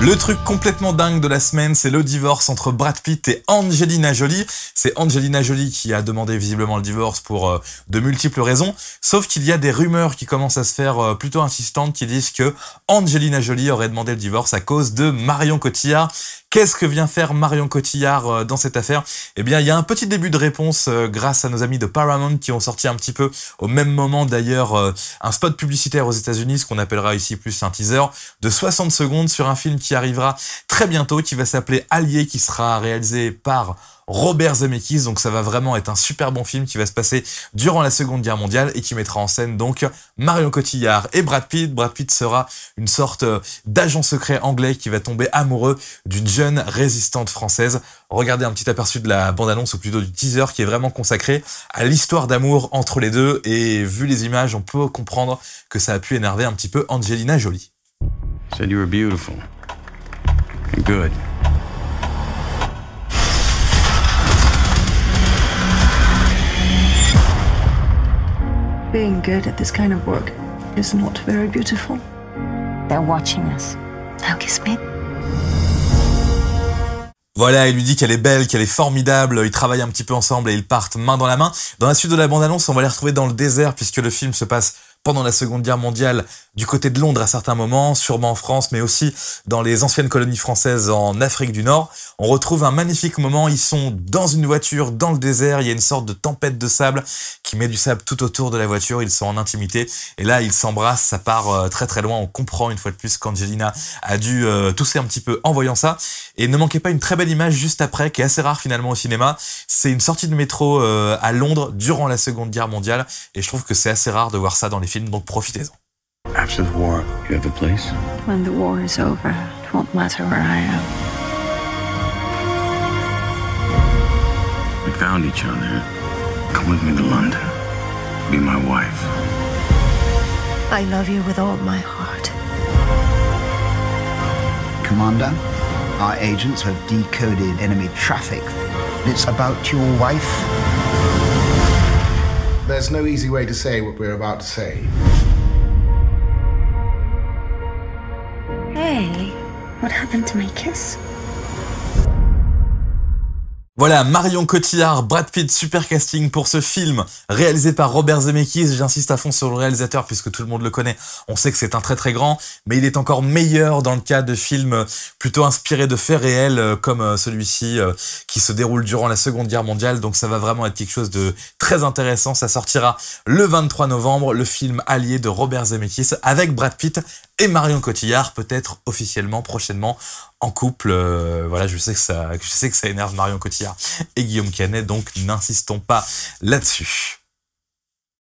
Le truc complètement dingue de la semaine, c'est le divorce entre Brad Pitt et Angelina Jolie. C'est Angelina Jolie qui a demandé visiblement le divorce pour de multiples raisons. Sauf qu'il y a des rumeurs qui commencent à se faire plutôt insistantes qui disent que Angelina Jolie aurait demandé le divorce à cause de Marion Cotillard. Qu'est-ce que vient faire Marion Cotillard dans cette affaire? Eh bien, il y a un petit début de réponse grâce à nos amis de Paramount qui ont sorti un petit peu au même moment d'ailleurs un spot publicitaire aux États-Unis, ce qu'on appellera ici plus un teaser de 60 secondes sur un film qui arrivera très bientôt, qui va s'appeler Allié, qui sera réalisé par Robert Zemeckis. Donc ça va vraiment être un super bon film qui va se passer durant la Seconde Guerre mondiale et qui mettra en scène donc Marion Cotillard et Brad Pitt. Brad Pitt sera une sorte d'agent secret anglais qui va tomber amoureux d'une jeune résistante française. Regardez un petit aperçu de la bande-annonce, ou plutôt du teaser, qui est vraiment consacré à l'histoire d'amour entre les deux, et vu les images, on peut comprendre que ça a pu énerver un petit peu Angelina Jolie. Said you were beautiful and good. Being good at this kind of work is not very beautiful. They're watching us. Now kiss me. Voilà, il lui dit qu'elle est belle, qu'elle est formidable, ils travaillent un petit peu ensemble et ils partent main dans la main. Dans la suite de la bande-annonce, on va les retrouver dans le désert puisque le film se passe pendant la Seconde Guerre mondiale, du côté de Londres à certains moments, sûrement en France, mais aussi dans les anciennes colonies françaises en Afrique du Nord. On retrouve un magnifique moment, ils sont dans une voiture, dans le désert, il y a une sorte de tempête de sable qui met du sable tout autour de la voiture, ils sont en intimité, et là ils s'embrassent, ça part très très loin, on comprend une fois de plus qu'Angelina a dû tousser un petit peu en voyant ça, et ne manquez pas une très belle image juste après, qui est assez rare finalement au cinéma, c'est une sortie de métro à Londres durant la Seconde Guerre mondiale, et je trouve que c'est assez rare de voir ça dans les films, donc profitez-en. After the war, you have a place? When the war is over, it won't matter where I am. We found each other. Come with me to London. Be my wife. I love you with all my heart. Commander, our agents have decoded enemy traffic. It's about your wife. There's no easy way to say what we're about to say. Hey, what happened to my kiss? Voilà, Marion Cotillard, Brad Pitt, super casting pour ce film réalisé par Robert Zemeckis. J'insiste à fond sur le réalisateur puisque tout le monde le connaît. On sait que c'est un très très grand, mais il est encore meilleur dans le cas de films plutôt inspirés de faits réels comme celui-ci qui se déroule durant la Seconde Guerre mondiale. Donc ça va vraiment être quelque chose de très intéressant. Ça sortira le 23 novembre, le film Allié de Robert Zemeckis avec Brad Pitt et Marion Cotillard, peut-être officiellement prochainement en couple. Voilà, je sais que ça énerve Marion Cotillard et Guillaume Canet, donc n'insistons pas là-dessus.